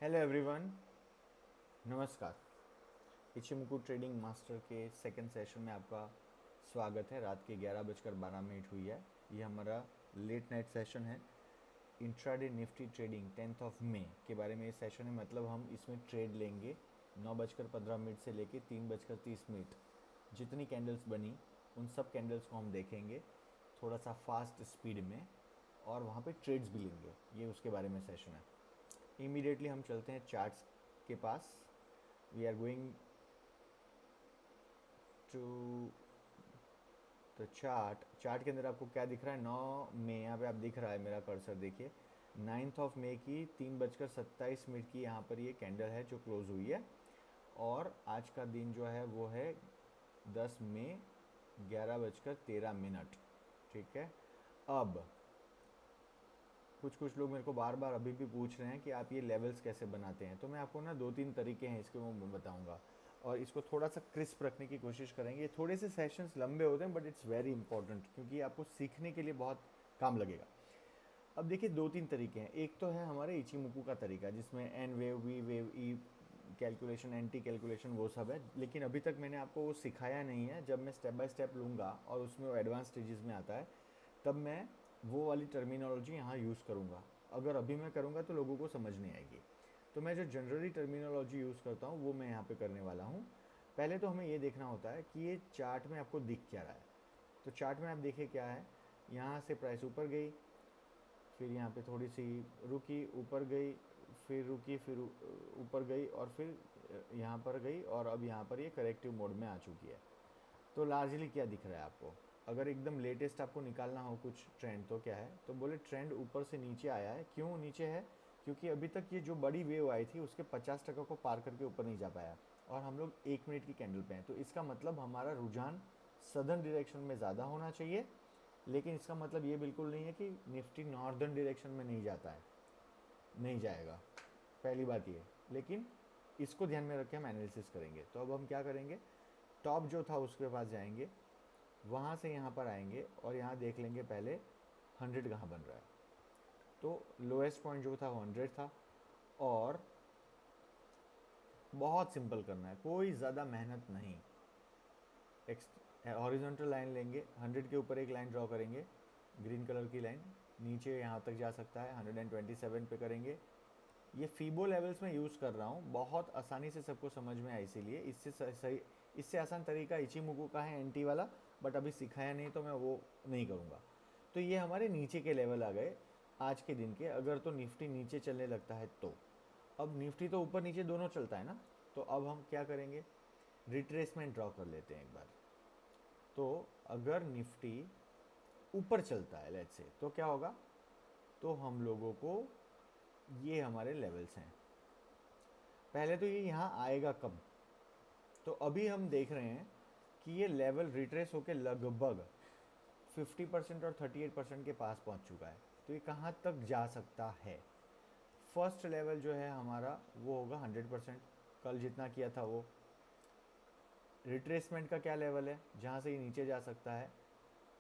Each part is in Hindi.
हेलो एवरीवन, नमस्कार। इचिमुकु ट्रेडिंग मास्टर के सेकंड सेशन में आपका स्वागत है। रात के 11:12 हुई है। ये हमारा लेट नाइट सेशन है। Intraday Nifty trading 10th of May के बारे में ये सेशन है। मतलब हम इसमें ट्रेड लेंगे 9:15 से लेके 3:30। जितनी कैंडल्स बनी उन सब कैंडल्स को हम देखेंगे थोड़ा सा फास्ट स्पीड में, और वहाँ पे ट्रेड्स भी लेंगे। ये उसके बारे में सेशन है। इमीडिएटली हम चलते हैं चार्ट्स के पास। We are going to the chart के अंदर आपको क्या दिख रहा है? 9 मई, यहाँ पे आप दिख रहा है मेरा कर्सर, देखिए 9 मई की 3:27 की यहाँ पर ये कैंडल है जो क्लोज हुई है। और आज का दिन जो है वो है 10 मई, 11:13। ठीक है। अब कुछ कुछ लोग मेरे को बार बार अभी भी पूछ रहे हैं कि आप ये लेवल्स कैसे बनाते हैं। तो मैं आपको ना 2-3 तरीके हैं इसके, वो मैं बताऊंगा, और इसको थोड़ा सा क्रिस्प रखने की कोशिश करेंगे। ये थोड़े से सेशंस लंबे होते हैं बट इट्स वेरी इंपॉर्टेंट, क्योंकि आपको सीखने के लिए बहुत काम लगेगा। अब देखिए 2-3 तरीके हैं। एक तो है हमारे इचिमुकु का तरीका, जिसमें N wave, V wave, E calculation, anti calculation, वो सब है। लेकिन अभी तक मैंने आपको वो सिखाया नहीं है। जब मैं स्टेप बाय स्टेप लूँगा और उसमें वो एडवांस स्टेजेस में आता है, तब मैं वो वाली टर्मिनोलॉजी यहाँ यूज़ करूँगा। अगर अभी मैं करूँगा तो लोगों को समझ नहीं आएगी। तो मैं जो जनरली टर्मिनोलॉजी यूज़ करता हूँ वो मैं यहाँ पे करने वाला हूँ। पहले तो हमें ये देखना होता है कि ये चार्ट में आपको दिख क्या रहा है। तो चार्ट में आप देखिए क्या है, यहाँ से प्राइस ऊपर गई, फिर यहाँ पे थोड़ी सी रुकी, ऊपर गई, फिर रुकी, फिर ऊपर गई, और फिर यहाँ पर गई, और अब यहाँ पर ये करेक्टिव मोड में आ चुकी है। तो लार्जली क्या दिख रहा है आपको? अगर एकदम लेटेस्ट आपको निकालना हो कुछ ट्रेंड, तो क्या है, तो बोले ट्रेंड ऊपर से नीचे आया है। क्यों नीचे है? क्योंकि अभी तक ये जो बड़ी वेव आई थी उसके 50% को पार करके ऊपर नहीं जा पाया, और हम लोग 1 मिनट की कैंडल पे हैं। तो इसका मतलब हमारा रुझान सदर्न डायरेक्शन में ज़्यादा होना चाहिए। लेकिन इसका मतलब ये बिल्कुल नहीं है कि निफ्टी नॉर्दर्न डायरेक्शन में नहीं जाता है, नहीं जाएगा। पहली बात ये, लेकिन इसको ध्यान में रख के हम एनालिसिस करेंगे। तो अब हम क्या करेंगे, टॉप जो था उसके पास जाएंगे, वहाँ से यहाँ पर आएंगे और यहाँ देख लेंगे पहले 100 कहाँ बन रहा है। तो लोएस्ट पॉइंट जो था वो 100 था। और बहुत सिंपल करना है, कोई ज़्यादा मेहनत नहीं। हॉरिजॉन्टल लाइन लेंगे, 100 के ऊपर एक लाइन ड्रॉ करेंगे, ग्रीन कलर की लाइन, नीचे यहाँ तक जा सकता है, 127 पे करेंगे। ये फीबो लेवल्स में यूज़ कर रहा हूँ, बहुत आसानी से सबको समझ में आए, इसीलिए इससे सही, इससे आसान तरीका इचिमुकु का है, एंटी वाला। बट अभी सिखाया नहीं तो मैं वो नहीं करूँगा। तो ये हमारे नीचे के लेवल आ गए आज के दिन के। अगर तो निफ्टी नीचे चलने लगता है तो, अब निफ्टी तो ऊपर नीचे दोनों चलता है ना, तो अब हम क्या करेंगे, रिट्रेसमेंट ड्रॉ कर लेते हैं एक बार। तो अगर निफ्टी ऊपर चलता है लेट्स से, तो क्या होगा, तो हम लोगों को ये हमारे लेवल्स हैं। पहले तो ये यहाँ आएगा कब, तो अभी हम देख रहे हैं कि ये लेवल रिट्रेस होकर लगभग 50% और 38% के पास पहुँच चुका है। तो ये कहाँ तक जा सकता है? फर्स्ट लेवल जो है हमारा वो होगा 100%, कल जितना किया था वो। रिट्रेसमेंट का क्या लेवल है जहाँ से ये नीचे जा सकता है?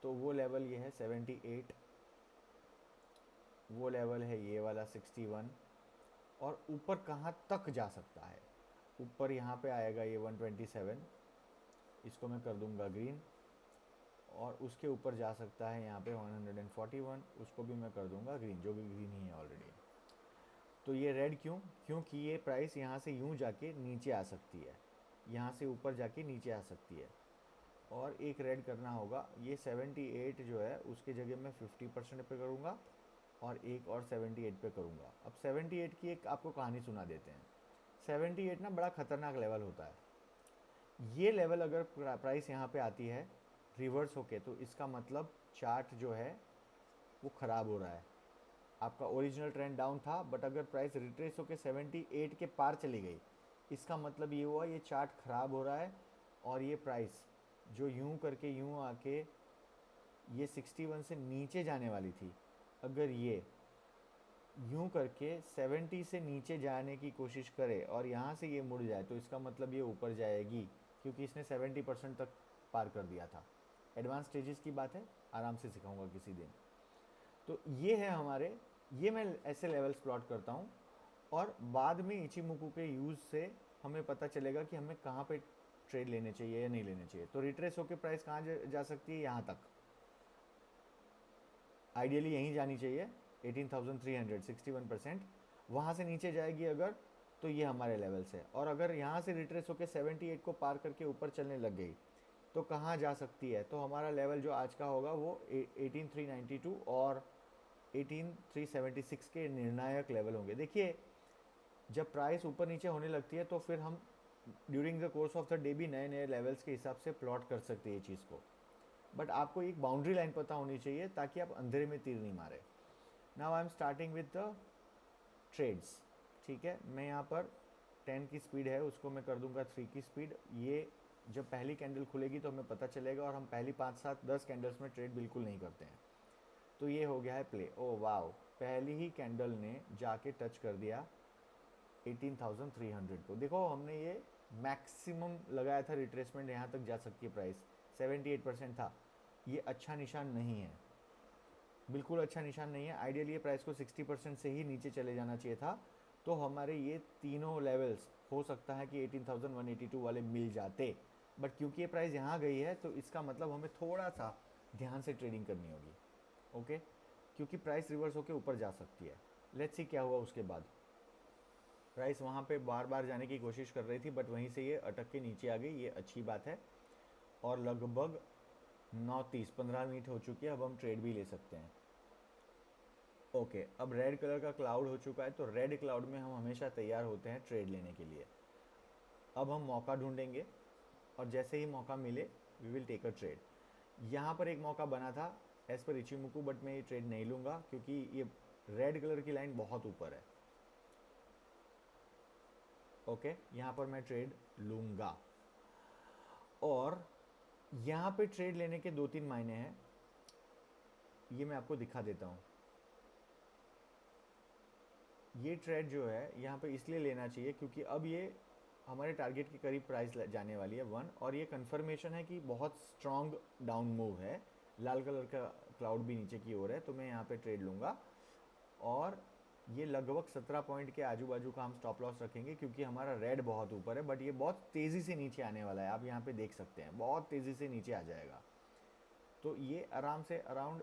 तो वो लेवल ये है 78, वो लेवल है ये वाला 61। और ऊपर कहाँ तक जा सकता है? ऊपर यहाँ पे आएगा ये 127, इसको मैं कर दूंगा ग्रीन। और उसके ऊपर जा सकता है यहाँ पे 141, उसको भी मैं कर दूंगा ग्रीन, जो भी ग्रीन ही है ऑलरेडी। तो ये रेड क्यों? क्योंकि ये प्राइस यहाँ से यूँ जाके नीचे आ सकती है, यहाँ से ऊपर जाके नीचे आ सकती है। और एक रेड करना होगा, ये 78 जो है उसके जगह मैं 50% पे करूँगा, और एक और 78 पे करूँगा। अब 78 की एक आपको कहानी सुना देते हैं। 78 ना बड़ा खतरनाक लेवल होता है। ये लेवल अगर प्राइस यहाँ पे आती है रिवर्स होके, तो इसका मतलब चार्ट जो है वो ख़राब हो रहा है। आपका ओरिजिनल ट्रेंड डाउन था, बट अगर प्राइस रिट्रेस होके 78 के पार चली गई, इसका मतलब ये हुआ ये चार्ट ख़राब हो रहा है। और ये प्राइस जो यूं करके यूं आके ये 61 से नीचे जाने वाली थी, अगर ये यूं करके 70 से नीचे जाने की कोशिश करे और यहाँ से ये मुड़ जाए, तो इसका मतलब ये ऊपर जाएगी, क्योंकि इसने 70% तक पार कर दिया था। एडवांस स्टेजेस की बात है, आराम से सिखाऊंगा किसी दिन। तो ये है हमारे, ये मैं ऐसे लेवल्स प्लॉट करता हूँ। और बाद में इचिमुकू के यूज़ से हमें पता चलेगा कि हमें कहाँ पे ट्रेड लेने चाहिए या नहीं लेने चाहिए। तो रिट्रेस होकर प्राइस कहाँ जा सकती है, यहाँ तक आइडियली यहीं जानी चाहिए 18,300 61%। वहाँ से नीचे जाएगी अगर, तो ये हमारे लेवल्स है। और अगर यहाँ से रिट्रेस होकर 78 को पार करके ऊपर चलने लग गई तो कहाँ जा सकती है, तो हमारा लेवल जो आज का होगा वो 18,392 और 18,376 के निर्णायक लेवल होंगे। देखिए जब प्राइस ऊपर नीचे होने लगती है तो फिर हम during the course of the day भी नए नए लेवल्स के हिसाब से प्लॉट कर सकते हैं ये चीज़ को। बट आपको एक बाउंड्री लाइन पता होनी चाहिए ताकि आप अंधेरे में तीर नहीं मारे। Now I am starting with the trades. ठीक है, मैं यहाँ पर 10 की स्पीड है उसको मैं कर दूंगा 3 की स्पीड। ये जब पहली कैंडल खुलेगी तो हमें पता चलेगा, और हम पहली 5 7 10 कैंडल्स में ट्रेड बिल्कुल नहीं करते हैं। तो ये हो गया है प्ले। ओ वाओ, पहली ही कैंडल ने जाके टच कर दिया 18,300 को। देखो हमने ये मैक्सिमम लगाया था रिट्रेसमेंट, यहाँ तक जा सकती है प्राइस 78% था। ये अच्छा निशान नहीं है, बिल्कुल अच्छा निशान नहीं है। आइडियली ये प्राइस को 60% से ही नीचे चले जाना चाहिए था, तो हमारे ये तीनों लेवल्स हो सकता है कि 18,182 वाले मिल जाते। बट क्योंकि ये प्राइस यहाँ गई है तो इसका मतलब हमें थोड़ा सा ध्यान से ट्रेडिंग करनी होगी। ओके, क्योंकि प्राइस रिवर्स होकर ऊपर जा सकती है। लेट्स सी क्या हुआ उसके बाद। प्राइस वहाँ पे बार बार जाने की कोशिश कर रही थी बट वहीं से ये अटक के नीचे आ गई, ये अच्छी बात है। और लगभग 9:30 15 मिनट हो चुकी है, अब हम ट्रेड भी ले सकते हैं। ओके, अब रेड कलर का क्लाउड हो चुका है, तो रेड क्लाउड में हम हमेशा तैयार होते हैं ट्रेड लेने के लिए। अब हम मौका ढूंढेंगे और जैसे ही मौका मिले we will take a trade. यहाँ पर एक मौका बना था एज पर इचिमुकू, बट मैं ये ट्रेड नहीं लूँगा क्योंकि ये रेड कलर की लाइन बहुत ऊपर है। ओके, यहाँ पर मैं ट्रेड लूँगा। और यहाँ पे ट्रेड लेने के 2-3 मायने हैं, ये मैं आपको दिखा देता हूँ। ये ट्रेड जो है यहाँ पे इसलिए लेना चाहिए क्योंकि अब ये हमारे टारगेट के करीब प्राइस जाने वाली है 1, और ये कंफर्मेशन है कि बहुत स्ट्रॉन्ग डाउन मूव है। लाल कलर का क्लाउड भी नीचे की ओर है, तो मैं यहाँ पे ट्रेड लूँगा। और ये लगभग 17 पॉइंट के आजू बाजू का हम स्टॉप लॉस रखेंगे क्योंकि हमारा रेड बहुत ऊपर है, बट ये बहुत तेज़ी से नीचे आने वाला है। आप यहाँ पे देख सकते हैं बहुत तेज़ी से नीचे आ जाएगा, तो ये आराम से अराउंड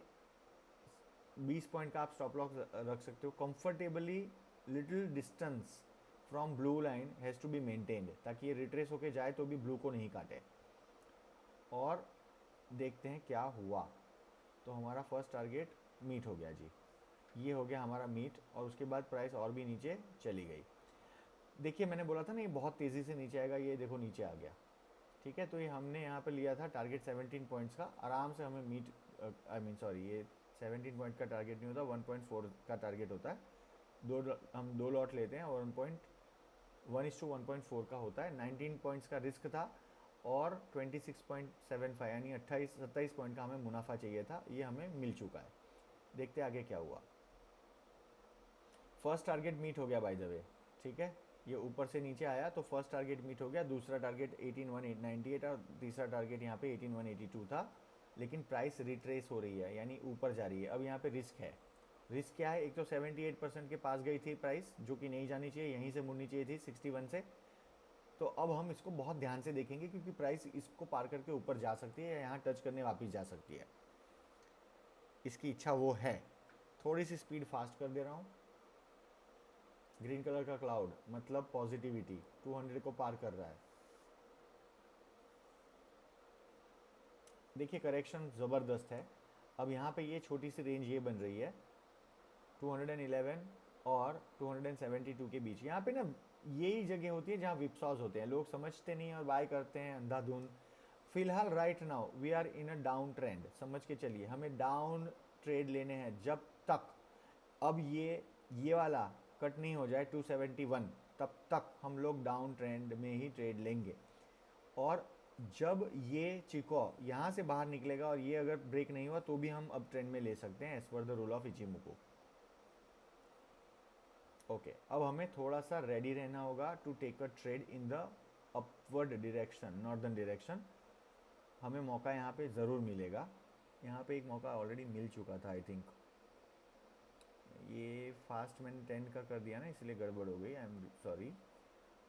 20 पॉइंट का आप स्टॉप लॉस रख सकते हो comfortably. Little distance from blue line has to be maintained ताकि ये रिट्रेस होके जाए तो भी ब्लू को नहीं काटे। और देखते हैं क्या हुआ। तो हमारा फर्स्ट टारगेट मीट हो गया जी, ये हो गया हमारा मीट, और उसके बाद प्राइस और भी नीचे चली गई। देखिए मैंने बोला था ना ये बहुत तेज़ी से नीचे आएगा, ये देखो नीचे आ गया। ठीक है, तो ये हमने यहाँ पे लिया था टारगेट 17 पॉइंट्स का, आराम से हमें मीट आई मीन सॉरी ये 17 पॉइंट का टारगेट नहीं होता, 1.4 का टारगेट होता है। हम दो लॉट लेते हैं और 1.1:1.4 का होता है। 19 पॉइंट्स का रिस्क था और 26.75 यानी 27 पॉइंट का हमें मुनाफा चाहिए था, ये हमें मिल चुका है। देखते हैं आगे क्या हुआ। फर्स्ट टारगेट मीट हो गया बाय द वे। ठीक है, ये ऊपर से नीचे आया तो फर्स्ट टारगेट मीट हो गया। दूसरा टारगेट 18,198 और तीसरा टारगेट यहाँ पे 18,182 था। लेकिन प्राइस रिट्रेस हो रही है यानी ऊपर जा रही है। अब यहाँ पे रिस्क है। रिस्क क्या है, एक तो 78% के पास गई थी प्राइस जो कि नहीं जानी चाहिए, यहीं से मुड़नी चाहिए थी 61 से। तो अब हम इसको बहुत ध्यान से देखेंगे क्योंकि प्राइस इसको पार करके ऊपर जा सकती है या यहाँ टच करने वापस जा सकती है, इसकी इच्छा वो है। थोड़ी सी स्पीड फास्ट कर दे रहा हूँ। ग्रीन कलर का क्लाउड मतलब पॉजिटिविटी 200 को पार कर रहा है। देखिए करेक्शन ज़बरदस्त है। अब यहाँ पे ये छोटी सी रेंज ये बन रही है 211 और 272 के बीच। यहाँ पे ना यही जगह होती है जहाँ विपसॉज होते हैं, लोग समझते नहीं और बाय करते हैं अंधाधुंध। फिलहाल right now we are in a down trend, समझ के चलिए हमें डाउन ट्रेड लेने हैं जब तक अब ये वाला कट नहीं हो जाए 271, तब तक हम लोग डाउन ट्रेंड में ही ट्रेड लेंगे। और जब ये चिको यहाँ से बाहर निकलेगा और ये अगर ब्रेक नहीं हुआ तो भी हम अब ट्रेंड में ले सकते हैं as per the rule of Ichimoku. Okay, अब हमें थोड़ा सा रेडी रहना होगा to take a trade in the upward direction, northern direction. हमें मौका यहाँ पे ज़रूर मिलेगा। यहाँ पे एक मौका ऑलरेडी मिल चुका था आई थिंक, ये फास्ट मैंने 10 का कर दिया ना, इसलिए गड़बड़ हो गई, आई एम सॉरी।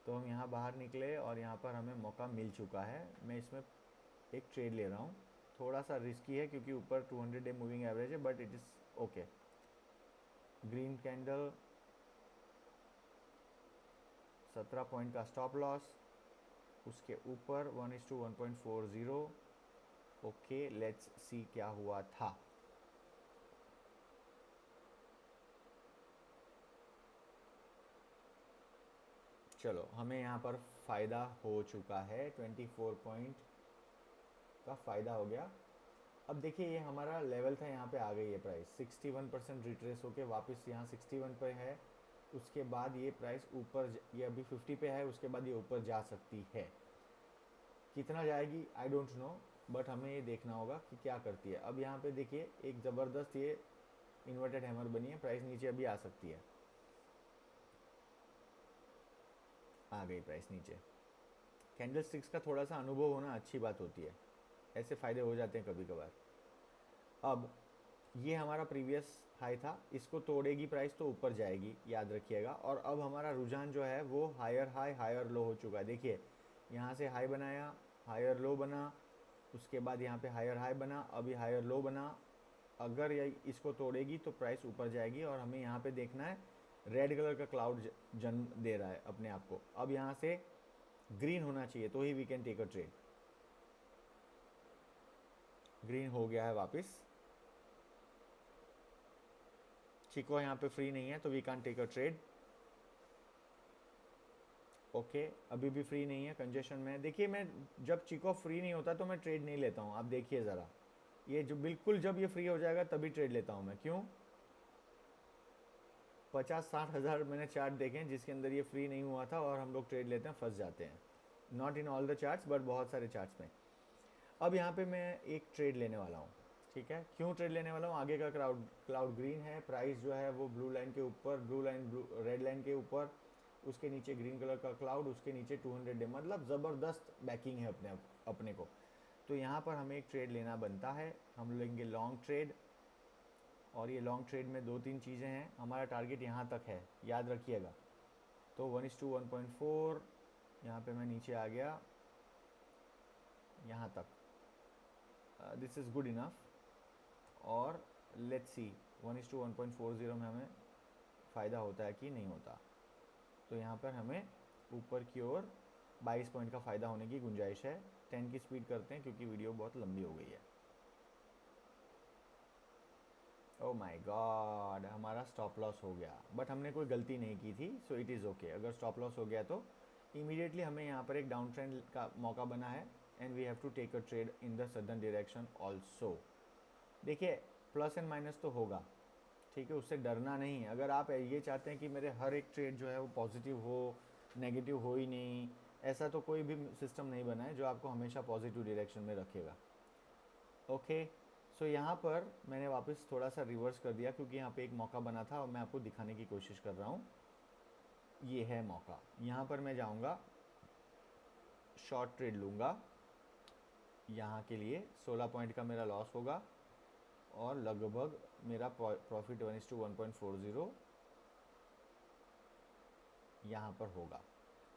तो हम यहाँ बाहर निकले और यहाँ पर हमें मौका मिल चुका है। मैं इसमें एक ट्रेड ले रहा हूँ, थोड़ा सा रिस्की है क्योंकि ऊपर 200 डे मूविंग एवरेज है, but it is okay. Green candle, 17 point का स्टॉप लॉस, उसके ऊपर 1:1.40। ओके, लेट्स सी क्या हुआ था। चलो, हमें यहाँ पर फ़ायदा हो चुका है, 24 पॉइंट का फ़ायदा हो गया। अब देखिए ये हमारा लेवल था, यहाँ पे आ गई है प्राइस 61% रिट्रेस होके वापस यहाँ 61 पे है। उसके बाद ये प्राइस ऊपर, ये अभी 50 पे है, उसके बाद ये ऊपर जा सकती है। कितना जाएगी आई डोंट नो, बट हमें ये देखना होगा कि क्या करती है। अब यहाँ पे देखिए एक ज़बरदस्त ये इन्वर्टेड हैमर बनी है, प्राइस नीचे अभी आ सकती है। आ गई प्राइस नीचे। कैंडल स्टिक्स का थोड़ा सा अनुभव होना अच्छी बात होती है, ऐसे फ़ायदे हो जाते हैं कभी कभार। अब ये हमारा प्रीवियस हाई था, इसको तोड़ेगी प्राइस तो ऊपर जाएगी, याद रखिएगा। और अब हमारा रुझान जो है वो हायर हाई हायर लो हो चुका है। देखिए यहाँ से हाई बनाया, हायर लो बना, उसके बाद यहाँ पे हायर हाई बना, अभी हायर लो बना। अगर ये इसको तोड़ेगी तो प्राइस ऊपर जाएगी और हमें यहाँ पे देखना है रेड कलर का क्लाउड जन्म दे रहा है अपने आप को। अब यहाँ से ग्रीन होना चाहिए तो ही we can take a trade. Green हो गया है वापस। चिको यहाँ पे फ्री नहीं है तो we can take a trade. Okay, अभी भी फ्री नहीं है, कंजेशन में। देखिए मैं जब चिको फ्री नहीं होता तो मैं ट्रेड नहीं लेता हूँ, आप देखिए ज़रा। ये जो बिल्कुल जब ये फ्री हो जाएगा तभी ट्रेड लेता हूँ मैं। क्यों? 50-60 हज़ार मैंने चार्ट देखे हैं जिसके अंदर ये फ्री नहीं हुआ था और हम लोग ट्रेड लेते हैं, फंस जाते हैं। Not in all the charts but बहुत सारे चार्ट्स में। अब यहाँ पे मैं एक ट्रेड लेने वाला हूँ, ठीक है। क्यों ट्रेड लेने वाला हूँ? आगे का क्लाउड ग्रीन है, प्राइस जो है वो ब्लू लाइन के ऊपर, रेड लाइन के ऊपर, उसके नीचे ग्रीन कलर का क्लाउड, उसके नीचे 200 डे, मतलब ज़बरदस्त बैकिंग है अपने को। तो यहाँ पर हमें एक ट्रेड लेना बनता है, हम लेंगे लॉन्ग ट्रेड। और ये लॉन्ग ट्रेड में दो तीन चीज़ें हैं, हमारा टारगेट यहाँ तक है, याद रखिएगा। तो 1:1.4, यहाँ पे मैं नीचे आ गया यहाँ तक, दिस इज़ गुड इनफ। और लेट्स सी 1:1.40 में हमें फ़ायदा होता है कि नहीं होता। तो यहाँ पर हमें ऊपर की ओर 22 पॉइंट का फ़ायदा होने की गुंजाइश है। 10 की स्पीड करते हैं क्योंकि वीडियो बहुत लंबी हो गई है। ओ माय गॉड, हमारा स्टॉप लॉस हो गया, बट हमने कोई गलती नहीं की थी, सो इट इज़ ओके। अगर स्टॉप लॉस हो गया तो इमीडिएटली हमें यहाँ पर एक डाउन ट्रेंड का मौका बना है and we have to take a trade in the southern direction also. देखिए प्लस एंड माइनस तो होगा, ठीक है, उससे डरना नहीं है। अगर आप ये चाहते हैं कि मेरे हर एक ट्रेड जो है वो पॉजिटिव हो, नेगेटिव हो ही नहीं, ऐसा तो कोई भी सिस्टम नहीं बना है जो आपको हमेशा पॉजिटिव डायरेक्शन में रखेगा। ओके, सो यहाँ पर मैंने वापस थोड़ा सा रिवर्स कर दिया क्योंकि यहाँ पे एक मौका बना था और मैं आपको दिखाने की कोशिश कर रहा हूँ। ये है मौका, यहाँ पर मैं जाऊँगा, शॉर्ट ट्रेड लूँगा। यहाँ के लिए 16 पॉइंट का मेरा लॉस होगा और लगभग मेरा प्रॉफिट 1:1.40 यहाँ पर होगा।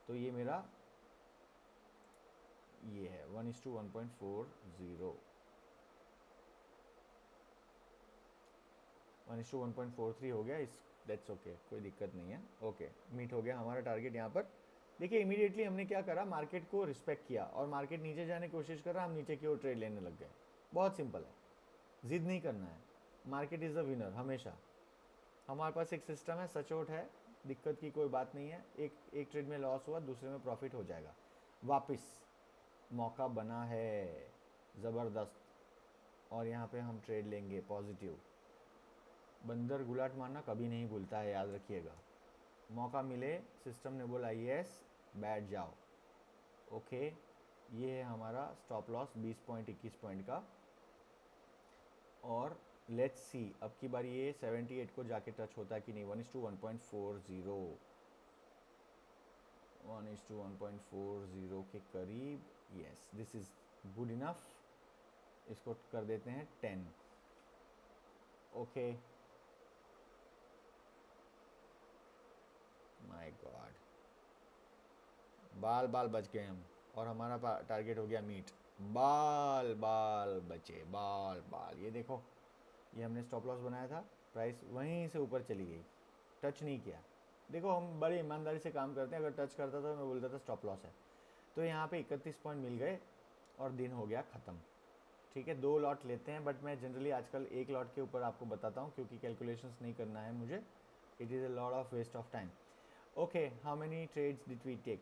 तो ये मेरा ये है 1:1.40, 1:1.43 हो गया इस, दैट्स ओके, कोई दिक्कत नहीं है। ओके, मीट हो गया हमारा टारगेट यहाँ पर। देखिए इमीडिएटली हमने क्या करा, मार्केट को रिस्पेक्ट किया और मार्केट नीचे जाने की कोशिश कर रहा, हम नीचे की ओर ट्रेड लेने लग गए। बहुत सिंपल है, जिद नहीं करना है, मार्केट इज़ द विनर हमेशा। हमारे पास एक सिस्टम है, सचोट है, दिक्कत की कोई बात नहीं है। एक ट्रेड में लॉस हुआ, दूसरे में प्रॉफिट हो जाएगा। वापस मौका बना है ज़बरदस्त और यहाँ पे हम ट्रेड लेंगे पॉजिटिव। बंदर गुलाट मारना कभी नहीं भूलता है, याद रखिएगा। मौका मिले, सिस्टम ने बोला यस, बैठ जाओ। ओके, ये है हमारा स्टॉप लॉस 20 पॉइंट 21 पॉइंट का। और लेट्स सी अब की बार ये 78 को जाके टच होता है कि नहीं। 1:1.40, 1:1.40 के करीब। Yes, this is good enough. इसको कर देते हैं 10। ओके, माय गॉड, बाल बाल बच गए हम, और हमारा टारगेट हो गया मीट। बाल बाल बचे, बाल बाल। ये देखो, ये हमने स्टॉप लॉस बनाया था, प्राइस वहीं से ऊपर चली गई, टच नहीं किया। देखो हम बड़ी ईमानदारी से काम करते हैं, अगर टच करता तो मैं बोलता था स्टॉप लॉस है। तो यहाँ पे 31 पॉइंट मिल गए और दिन हो गया ख़त्म। ठीक है, 2 लॉट लेते हैं, बट मैं जनरली आजकल 1 लॉट के ऊपर आपको बताता हूँ, क्योंकि कैलकुलेशंस नहीं करना है मुझे, it is a lot of waste of time. Okay, how many trades did we take?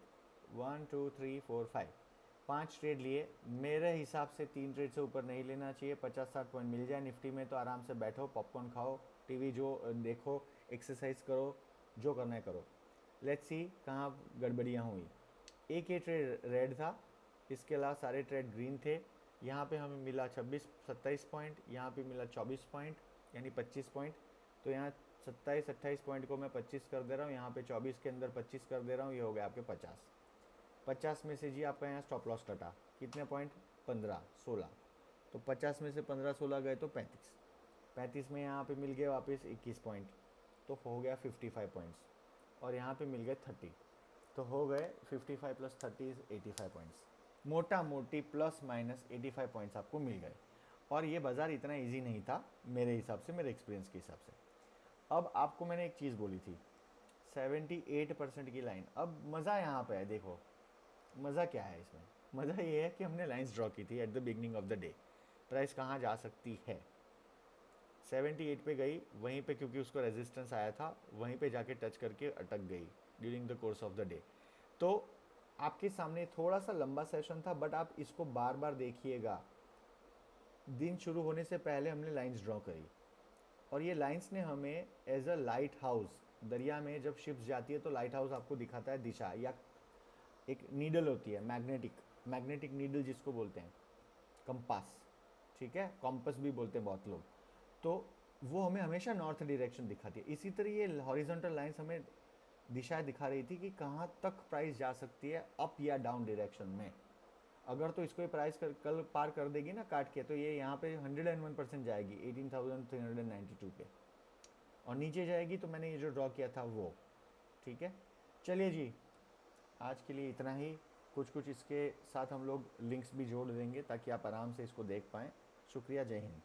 1 2 3 4 5, 5 trade लिए। मेरे हिसाब से 3 ट्रेड से ऊपर नहीं लेना चाहिए। 50-60 पॉइंट मिल जाए निफ्टी में तो आराम से बैठो, पॉपकॉर्न खाओ, टीवी जो देखो, एक्सरसाइज करो, जो करना है करो। लेट्स सी कहाँ गड़बड़ियाँ हुई। एक ये ट्रेड रेड था, इसके अलावा सारे ट्रेड ग्रीन थे। यहाँ पे हमें मिला 26-27 पॉइंट, यहाँ पे मिला 24 पॉइंट, यानी 25 पॉइंट। तो यहाँ 27-28 पॉइंट को मैं 25 कर दे रहा हूँ, यहाँ पे 24 के अंदर 25 कर दे रहा हूँ, ये हो गया आपके 50। 50 में से जी आपका यहाँ स्टॉप लॉस कटा, कितने पॉइंट? 15-16। तो 50 में से 15-16 गए तो 35। 35 में यहाँ पे मिल गए वापस 21 पॉइंट, तो हो गया 55 पॉइंट्स। और यहाँ पे मिल गए 30, तो हो गए 55 प्लस 30 85 पॉइंट्स। मोटा मोटी प्लस माइनस 85 पॉइंट्स आपको मिल गए। और ये बाज़ार इतना इजी नहीं था मेरे हिसाब से, मेरे एक्सपीरियंस के हिसाब से। अब आपको मैंने एक चीज़ बोली थी, 78% की लाइन। अब मज़ा यहाँ पे है, देखो मज़ा क्या है इसमें। मज़ा ये है कि हमने लाइंस ड्रॉ की थी at the beginning of the day, price कहाँ जा सकती है। 78 पे गई, वहीं पे क्योंकि उसको रेजिस्टेंस आया था, वहीं पे जाके टच करके अटक गई during the course of the day. तो आपके सामने थोड़ा सा लंबा सेशन था, बट आप इसको बार बार देखिएगा। दिन शुरू होने से पहले हमने लाइंस ड्रॉ करी, और ये लाइंस ने हमें एज अ लाइट हाउस, दरिया में जब शिप्स जाती है तो लाइट हाउस आपको दिखाता है दिशा, या एक नीडल होती है मैग्नेटिक नीडल जिसको बोलते हैं, कंपास, ठीक है, कॉम्पस भी बोलते हैं बहुत लोग। तो वो हमें हमेशा नॉर्थ डायरेक्शन दिखाती है। इसी तरह ये हॉरिजॉन्टल लाइंस हमें दिशा दिखा रही थी कि कहाँ तक प्राइस जा सकती है, अप या डाउन डायरेक्शन में। अगर तो इसको ये प्राइस कल पार कर देगी ना काट के, तो ये यहाँ पे 101% जाएगी 18,392 पे, और नीचे जाएगी तो मैंने ये जो ड्रॉ किया था वो। ठीक है, चलिए जी, आज के लिए इतना ही। कुछ कुछ इसके साथ हम लोग लिंक्स भी जोड़ देंगे ताकि आप आराम से इसको देख पाएँ। शुक्रिया, जय हिंद।